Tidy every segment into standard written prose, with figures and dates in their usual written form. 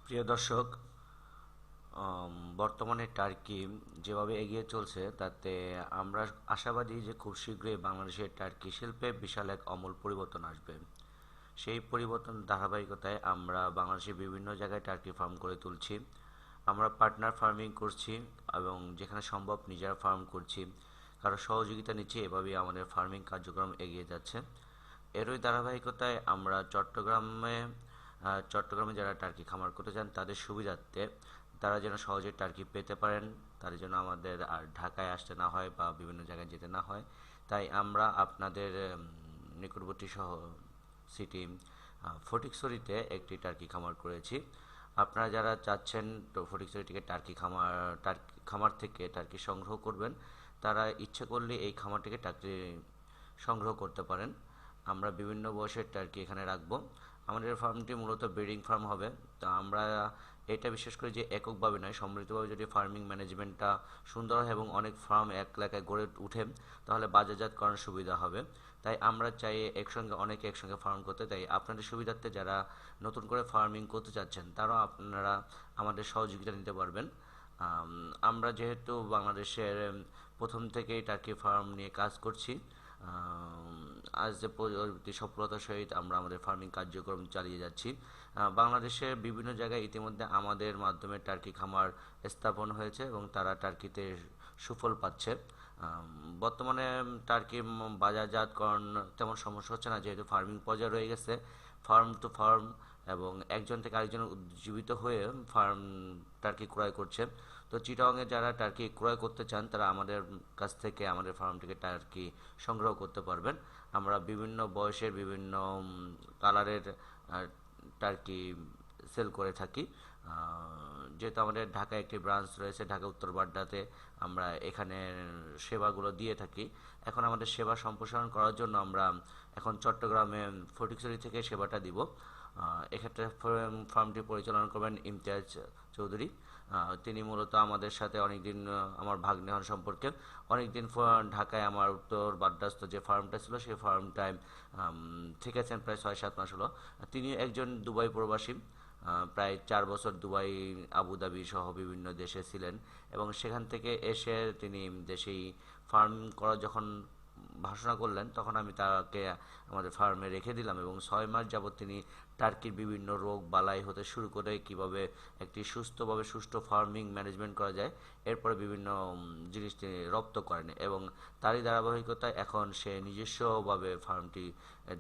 প্রিয় দর্শক, বর্তমানে টার্কি যেভাবে এগিয়ে চলছে তাতে আমরা আশাবাদী যে খুব শীঘ্রই বাংলাদেশের টার্কি শিল্পে বিশাল এক আমূল পরিবর্তন আসবে। সেই পরিবর্তন ধারাবাহিকতায় আমরা বাংলাদেশের বিভিন্ন জায়গায় টার্কি ফার্ম করে তুলছি। আমরা পার্টনার ফার্মিং করছি এবং যেখানে সম্ভব নিজেরা ফার্ম করছি, কারো সহযোগিতা নিচ্ছি। এভাবেই আমাদের ফার্মিং কার্যক্রম এগিয়ে যাচ্ছে। এরই ধারাবাহিকতায় আমরা চট্টগ্রামে যারা টার্কি খামার করতে চান তাদের সুবিধার্থে তারা যেন সহজে টার্কি পেতে পারেন, তারা যেন আমাদের আর ঢাকায় আসতে না হয় বা বিভিন্ন জায়গায় যেতে না হয়, তাই আমরা আপনাদের নিকটবর্তী সিটি ফটিকছড়িতে একটি টার্কি খামার করেছি। আপনারা যারা চাচ্ছেন তো ফটিকছড়ি থেকে টার্কি খামার থেকে টার্কি সংগ্রহ করবেন, তারা ইচ্ছে করলে এই খামার থেকে টার্কি সংগ্রহ করতে পারেন। আমরা বিভিন্ন বয়সের টার্কি এখানে রাখবো। আমাদের ফার্মটি মূলত ব্রিডিং ফার্ম হবে। তা আমরা এটা বিশ্বাস করি যে এককভাবে নয়, সম্মিলিতভাবে যদি ফার্মিং ম্যানেজমেন্টটা সুন্দর হয় এবং অনেক ফার্ম এক এলাকায় গড়ে উঠে, তাহলে বাজারজাত করার সুবিধা হবে। তাই আমরা চাই অনেকে একসঙ্গে ফার্ম করতে। তাই আপনাদের সুবিধার্থে যারা নতুন করে ফার্মিং করতে চাচ্ছেন তারাও আপনারা আমাদের সহযোগিতা নিতে পারবেন। আমরা যেহেতু বাংলাদেশের প্রথম থেকেই টার্কি ফার্ম নিয়ে কাজ করছি, আজ যে পরবর্তী সফলতার সহিত আমরা আমাদের ফার্মিং কার্যক্রম চালিয়ে যাচ্ছি। বাংলাদেশের বিভিন্ন জায়গায় ইতিমধ্যে আমাদের মাধ্যমে টার্কি খামার স্থাপন হয়েছে এবং তারা টার্কিতে সুফল পাচ্ছে। বর্তমানে টার্কি বাজারজাতকরণ তেমন সমস্যা হচ্ছে না, যেহেতু ফার্মিং পর্যায়ে রয়ে গেছে। ফার্ম টু ফার্ম এবং একজন থেকে আরেকজন উজ্জীবিত হয়ে ফার্ম টার্কি ক্রয় করছে। তো চিটাগংয়ে যারা টার্কি ক্রয় করতে চান তারা আমাদের কাছ থেকে আমাদের ফার্ম থেকে টার্কি সংগ্রহ করতে পারবেন। আমরা বিভিন্ন বয়সের বিভিন্ন কালারের টার্কি সেল করে থাকি। যেহেতু আমাদের ঢাকায় একটি ব্রাঞ্চ রয়েছে, ঢাকা উত্তর বাড্ডাতে, আমরা এখানে সেবাগুলো দিয়ে থাকি। এখন আমাদের সেবা সম্প্রসারণ করার জন্য আমরা এখন চট্টগ্রামে ফটিকছড়ি থেকে সেবাটা দিব। এক্ষেত্রে ফার্মটি পরিচালনা করবেন ইমতিয়াজ চৌধুরী। তিনি মূলত আমাদের সাথে অনেকদিন, আমার ভাগ্নে হন সম্পর্কে, অনেকদিন ঢাকায় আমার উত্তর বাড্ডাস্থ যে ফার্মটা ছিল সেই ফার্মটায় থেকেছেন প্রায় 6-7 মাস হলো। তিনি একজন দুবাই প্রবাসী, প্রায় 4 বছর দুবাই, আবুধাবি সহ বিভিন্ন দেশে ছিলেন এবং সেখান থেকে এসে তিনি দেশেই ফার্ম করা যখন ঘোষণা করলেন তখন আমি তাকে আমাদের ফার্মে রেখে দিলাম এবং 6 মাস যাবৎ তিনি টার্কির বিভিন্ন রোগ বালাই হতে শুরু করে কিভাবে একটি সুস্থভাবে সুষ্ঠু ফার্মিং ম্যানেজমেন্ট করা যায়, এরপরে বিভিন্ন জিনিস তিনি রপ্ত করেন এবং তারই ধারাবাহিকতায় এখন সে নিজস্বভাবে ফার্মটি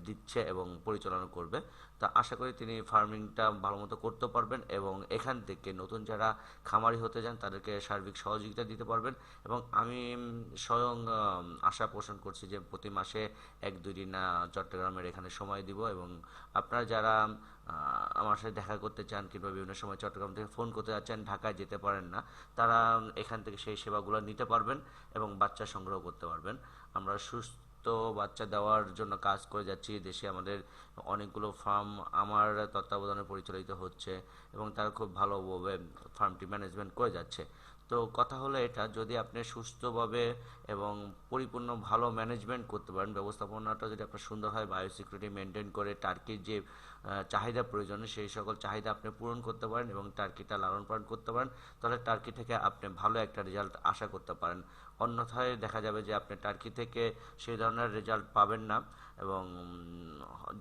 দিচ্ছে এবং পরিচালনা করবে। তা আশা করি তিনি ফার্মিংটা ভালো মতো করতে পারবেন এবং এখান থেকে নতুন যারা খামারি হতে যান তাদেরকে সার্বিক সহযোগিতা দিতে পারবেন। এবং আমি স্বয়ং আশা পোষণ করছি যে প্রতি মাসে 1-2 দিন চট্টগ্রামের এখানে সময় দিব এবং আপনারা যারা আমার সাথে দেখা করতে চান কিংবা বিভিন্ন সময় চট্টগ্রাম থেকে ফোন করতে যাচ্ছেন, ঢাকায় যেতে পারেন না, তারা এখান থেকে সেই সেবাগুলো নিতে পারবেন এবং বাচ্চা সংগ্রহ করতে পারবেন। আমরা সুস্থ বাচ্চা দেওয়ার জন্য কাজ করে যাচ্ছি। দেশে আমাদের অনেকগুলো ফার্ম আমার তত্ত্বাবধানে পরিচালিত হচ্ছে এবং তারা খুব ভালোভাবে ফার্মটি ম্যানেজমেন্ট করে যাচ্ছে। তো কথা হলো এটা, যদি আপনি সুস্থভাবে এবং পরিপূর্ণ ভালো ম্যানেজমেন্ট করতে পারেন, ব্যবস্থাপনাটা যদি আপনার সুন্দর হয়, বায়োসিকিউরিটি মেনটেন করে টার্কির যে চাহিদা প্রয়োজন সেই সকল চাহিদা আপনি পূরণ করতে পারেন এবং টার্কিটা লালন পালন করতে পারেন, তাহলে টার্কি থেকে আপনি ভালো একটা রেজাল্ট আশা করতে পারেন। অন্যথায় দেখা যাবে যে আপনি টার্কি থেকে সেই ধরনের রেজাল্ট পাবেন না এবং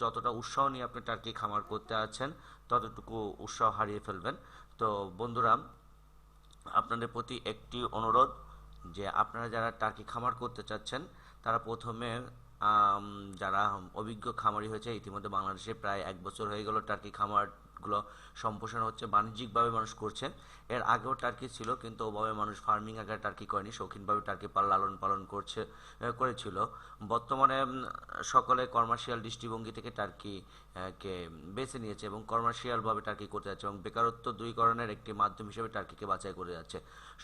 যতটা উৎসাহ নিয়ে আপনি টার্কি খামার করতে আছেন ততটুকু উৎসাহ হারিয়ে ফেলবেন। তো বন্ধুরা, আপনাদের প্রতি একটি অনুরোধ যে আপনারা যারা টার্কি খামার করতে চাচ্ছেন তারা প্রথমে যারা অভিজ্ঞ খামারি হয়েছে, ইতিমধ্যে বাংলাদেশে প্রায় 1 বছর হয়ে গেল টার্কি খামারগুলো সম্প্রসারণ হচ্ছে, বাণিজ্যিকভাবে মানুষ করছে। এর আগেও টার্কি ছিল কিন্তু ওভাবে মানুষ ফার্মিং আকারে টার্কি করেনি, শৌখিনভাবে টার্কি লালন পালন করেছিল। বর্তমানে সকলে কমার্শিয়াল দৃষ্টিভঙ্গি থেকে টার্কি কে বেছে নিয়েছে এবং কমার্শিয়ালভাবে টার্কি করতে যাচ্ছে এবং বেকারত্ব দূরীকরণের একটি মাধ্যম হিসেবে টার্কিকে বাছাই করে যাচ্ছে।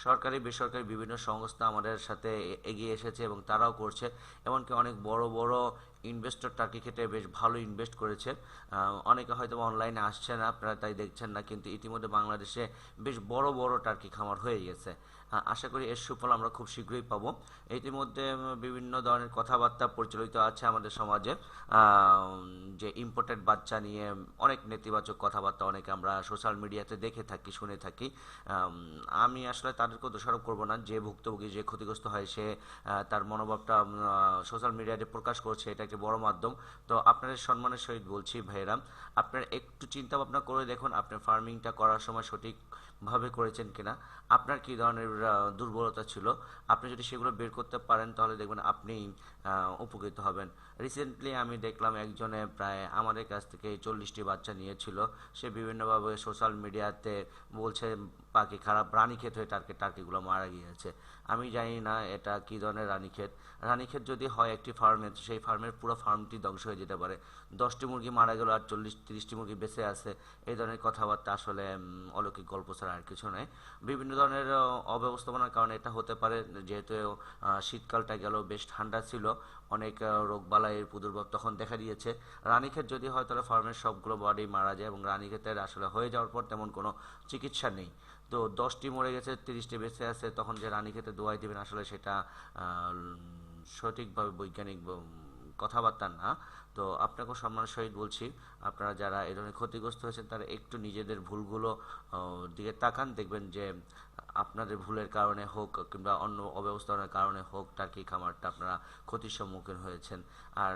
সরকারি বেসরকারি বিভিন্ন সংস্থা আমাদের সাথে এগিয়ে এসেছে এবং তারাও করছে। এমনকি অনেক বড় বড় ইনভেস্টর টার্কি ক্ষেত্রে বেশ ভালো ইনভেস্ট করেছে। অনেকে হয়তো অনলাইনে আসছে না, আপনারা তাই দেখছেন না, কিন্তু ইতিমধ্যে বাংলাদেশে বেশ বড় বড় টার্কি খামার হয়ে গেছে। আশা করি এর সুফল আমরা খুব শীঘ্রই পাবো। ইতিমধ্যে বিভিন্ন ধরনের কথাবার্তা প্রচলিত আছে আমাদের সমাজে যে ইম্পোর্টেড প্রেগনেন্ট বাচ্চা নিয়ে অনেক নেতিবাচক কথাবার্তা অনেকে আমরা সোশ্যাল মিডিয়াতে দেখে থাকি, শুনে থাকি। আমি আসলে তাদেরকেও দোষারোপ করব না। যে ভুক্তভোগী, যে ক্ষতিগ্রস্ত হয়, সে তার মনোভাবটা সোশ্যাল মিডিয়াতে প্রকাশ করছে, এটা একটি বড় মাধ্যম। তো আপনাদের সম্মানের সহিত বলছি ভাইয়েরা, আপনারা একটু চিন্তা ভাবনা করে দেখুন আপনার ফার্মিংটা করার সময় সঠিকভাবে করেছেন কিনা, আপনার কী ধরনের দুর্বলতা ছিল। আপনি যদি সেগুলো বের করতে পারেন তাহলে দেখবেন আপনি উপকৃত হবেন। রিসেন্টলি আমি দেখলাম একজনে প্রায় আমাদের কাছ থেকে 40টি বাচ্চা নিয়েছিল। সে বিভিন্নভাবে সোশ্যাল মিডিয়াতে বলছে পাখি খারাপ, রানীক্ষেত হয়ে টার্কিগুলো মারা গিয়েছে। আমি জানি না এটা কী ধরনের রানীক্ষেত। রানীক্ষেত যদি হয় একটি ফার্মে, সেই ফার্মের পুরো ফার্মটি ধ্বংস হয়ে যেতে পারে। 10টি মুরগি মারা গেল আর 40-30টি মুরগি বেঁচে আছে, এই ধরনের কথাবার্তা আসলে অলৌকিক গল্প ছাড়া আর কিছু নয়। বিভিন্ন ধরনের অব্যবস্থাপনার কারণে এটা হতে পারে। যেহেতু শীতকালটা গেল, বেশ ঠান্ডা ছিল, অনেক রোগবালাইয়ের প্রাদুর্ভাব তখন দেখা দিয়েছে। রানীক্ষেত যদি হয় তাহলে ফার্মের সবগুলো বডি মারা যায়, এবং রানীক্ষেতের আসলে হয়ে যাওয়ার পর তেমন কোনো চিকিৎসা নেই। তো 10টি মরে গেছে, 30টি বেঁচে আছে, তখন যে রানীক্ষেতে দোয়াই দেবেন আসলে সেটা সঠিকভাবে বৈজ্ঞানিক কথাবার্তা না। তো আপনাকেও সম্মানের সহিত বলছি, আপনারা যারা এই ধরনের ক্ষতিগ্রস্ত হয়েছেন তারা একটু নিজেদের ভুলগুলো দিকে তাকান, দেখবেন যে আপনাদের ভুলের কারণে হোক কিংবা অন্য অব্যবস্থাপনার কারণে হোক টার্কি খামারটা আপনারা ক্ষতির সম্মুখীন হয়েছেন। আর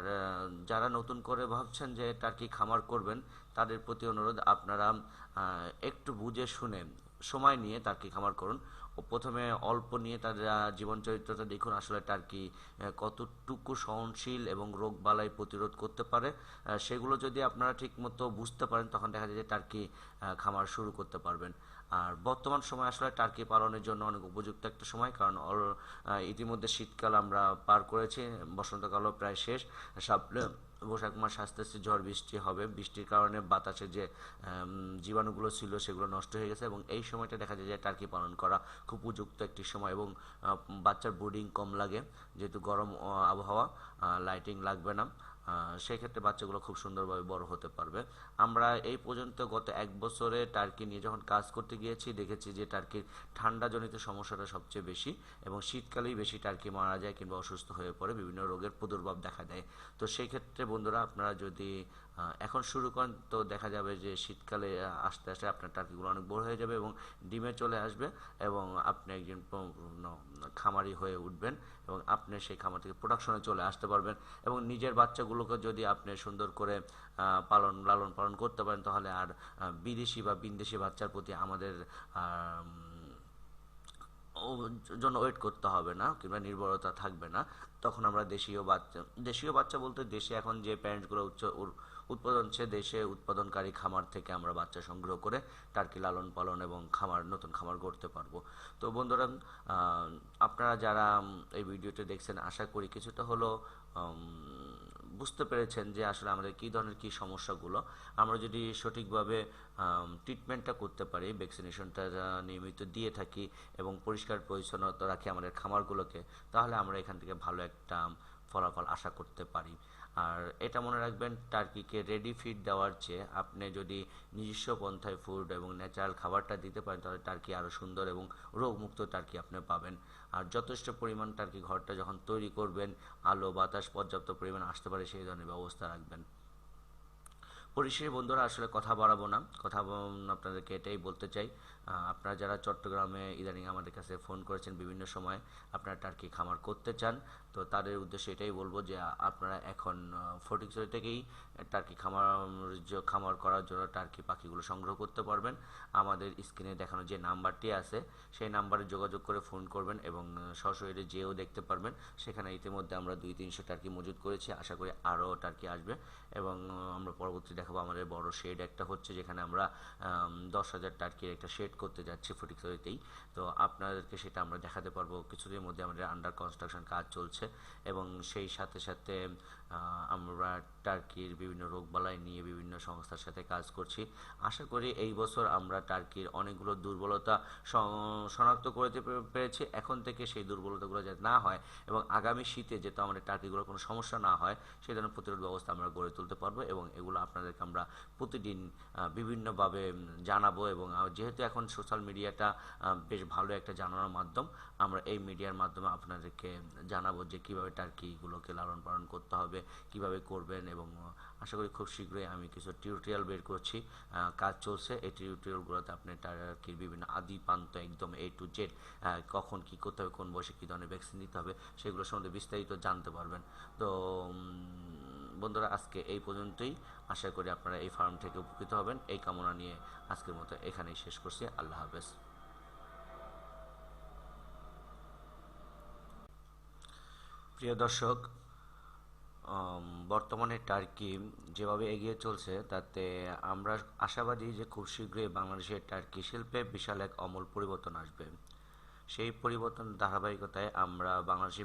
যারা নতুন করে ভাবছেন যে টার্কি খামার করবেন, তাদের প্রতি অনুরোধ, আপনারা একটু বুঝে শুনে সময় নিয়ে টার্কি খামার করুন। ও প্রথমে অল্প নিয়ে তার জীবন চরিত্রটা দেখুন, আসলে টার্কি কতটুকু সহনশীল এবং রোগবালাই প্রতিরোধ করতে পারে। সেগুলো যদি আপনারা ঠিকমতো বুঝতে পারেন তখন দেখা যায় যে টার্কি খামার শুরু করতে পারবেন। আর বর্তমান সময় আসলে টার্কি পালনের জন্য অনেক উপযুক্ত একটা সময়, কারণ ইতিমধ্যে শীতকাল আমরা পার করেছি, বসন্তকালও প্রায় শেষ, সামনে বৈশাখ মাস আস্তে আস্তে ঝড় বৃষ্টি হবে। বৃষ্টির কারণে বাতাসে যে জীবাণুগুলো ছিল সেগুলো নষ্ট হয়ে গেছে, এবং এই সময়টা দেখা যায় যে টার্কি পালন করা খুব উপযুক্ত একটি সময়, এবং বাচ্চার ব্রুডিং কম লাগে যেহেতু গরম আবহাওয়া, লাইটিং লাগবে না। সেই ক্ষেত্রে বাচ্চাগুলো খুব সুন্দরভাবে বড় হতে পারবে। আমরা এই পর্যন্ত গত 1 বছরে টার্কি নিয়ে যখন কাজ করতে গিয়েছি দেখেছি যে টার্কির ঠান্ডাজনিত সমস্যাটা সবচেয়ে বেশি, এবং শীতকালেই বেশি টার্কি মারা যায় কিংবা অসুস্থ হয়ে পড়ে, বিভিন্ন রোগের প্রাদুর্ভাব দেখা দেয়। তো সেই ক্ষেত্রে বন্ধুরা, আপনারা যদি এখন শুরু করেন তো দেখা যাবে যে শীতকালে আস্তে আস্তে আপনার টার্কিগুলো অনেক বড় হয়ে যাবে এবং ডিমে চলে আসবে, এবং আপনি একজন খামারি হয়ে উঠবেন, এবং আপনি সেই খামার থেকে প্রোডাকশনে চলে আসতে পারবেন। এবং নিজের বাচ্চাগুলোকে যদি আপনি সুন্দর করে লালন পালন করতে পারেন তাহলে আর বিদেশি বা ভিনদেশি বাচ্চার প্রতি আমাদের জন্য ওয়েট করতে হবে না কিংবা নির্ভরতা থাকবে না। তখন আমরা দেশীয় বাচ্চা বলতে দেশে এখন যে প্যারেন্টসগুলো উৎপাদন হচ্ছে, দেশে উৎপাদনকারী খামার থেকে আমরা বাচ্চা সংগ্রহ করে টার্কি লালন পালন এবং নতুন খামার গড়তে পারবো। তো বন্ধুরা, আপনারা যারা এই ভিডিওটি দেখছেন আশা করি কিছুটা হলো বুঝতে পেরেছেন যে আসলে আমাদের কী ধরনের কী সমস্যাগুলো। আমরা যদি সঠিকভাবে ট্রিটমেন্টটা করতে পারি, ভ্যাকসিনেশনটা নিয়মিত দিয়ে থাকি এবং পরিষ্কার পরিচ্ছন্নতা রাখি আমাদের খামারগুলোকে, তাহলে আমরা এখান থেকে ভালো একটা ফলাফল আশা করতে পারি। আর এটা মনে রাখবেন, টার্কিকে রেডি ফিড দেওয়ার চেয়ে আপনি যদি নিজস্ব পন্থায় ফুড এবং ন্যাচারাল খাবারটা দিতে পারেন তাহলে টার্কি আরও সুন্দর এবং রোগমুক্ত টার্কি আপনি পাবেন। আর যথেষ্ট পরিমাণ টার্কি ঘরটা যখন তৈরি করবেন, আলো বাতাস পর্যাপ্ত পরিমাণ আসতে পারে সেই ধরনের ব্যবস্থা রাখবেন। পরিশেষে বন্ধুরা, আসলে কথা বাড়াবো না, আপনাদেরকে এটাই বলতে চাই, আপনারা যারা চট্টগ্রামে ইদানিং আমাদের কাছে ফোন করেছেন বিভিন্ন সময় আপনারা টার্কি খামার করতে চান, তো তাদের উদ্দেশ্যে এটাই বলবো যে আপনারা এখন ফটিকছড়ি থেকেই টার্কি খামার করার জন্য টার্কি পাখিগুলো সংগ্রহ করতে পারবেন। আমাদের স্ক্রিনে দেখানো যে নাম্বারটি আছে সেই নাম্বারে যোগাযোগ করে ফোন করবেন এবং সরাসরি যেও দেখতে পারবেন। সেখানে ইতিমধ্যে আমরা 200-300 টার্কি মজুত করেছি, আশা করি আরও টার্কি আসবে, এবং আমরা পরবর্তী দেখাবো আমাদের বড় শেড একটা হচ্ছে যেখানে আমরা 10,000 টার্কির একটা শেড করতে যাচ্ছি ফটিকছড়িতেই। তো আপনাদেরকে সেটা আমরা দেখাতে পারবো কিছুদিনের মধ্যে। আমাদের আন্ডার কনস্ট্রাকশন কাজ চলছে, এবং সেই সাথে সাথে আমরা টার্কির বিভিন্ন রোগবালাই নিয়ে বিভিন্ন সংস্থার সাথে কাজ করছি। আশা করি এই বছর আমরা টার্কির অনেকগুলো দুর্বলতা শনাক্ত করতে পেরেছি। এখন থেকে সেই দুর্বলতাগুলো যাতে না হয় এবং আগামী শীতে যাতে আমাদের টার্কিগুলোর কোনো সমস্যা না হয় সেই ধরনের প্রতিরোধ ব্যবস্থা আমরা গড়ে তুলতে পারবো, এবং এগুলো আপনাদেরকে আমরা প্রতিদিন বিভিন্নভাবে জানাবো। এবং যেহেতু এখন সোশ্যাল মিডিয়াটা বেশ ভালো একটা জানানোর মাধ্যম, আমরা এই মিডিয়ার মাধ্যমে আপনাদেরকে জানাবো যে কীভাবে টার্কিগুলোকে লালন পালন করতে হবে কিভাবে করবেন, এবং আশা করি খুব শীঘ্রই আমি কিছু টিউটোরিয়াল বের করছি, কাজ চলছে। এই টিউটোরিয়ালগুলোতে আপনি টার্কির বিভিন্ন আদি প্রান্ত একদম A to Z, কখন কি করতে হবে, কোন বয়সে কী ধরনের ভ্যাকসিন দিতে হবে, সেগুলো সম্বন্ধে বিস্তারিত জানতে পারবেন। তো বন্ধুরা, আজকে এই পর্যন্তই। আশা করি আপনারা এই ফার্ম থেকে উপকৃত হবেন। এই কামনা নিয়ে আজকের মতো এখানেই শেষ করছি। আল্লাহ হাফেজ। প্রিয় দর্শক, বর্তমানে টার্কি যেভাবে এগিয়ে চলছে তাতে আমরা আশাবাদী যে খুব শীঘ্রই বাংলাদেশের টার্কি শিল্পে বিশাল এক আমূল পরিবর্তন আসবে। সেই পরিবর্তন ধারাবাহিকতায় আমরা বাংলাদেশে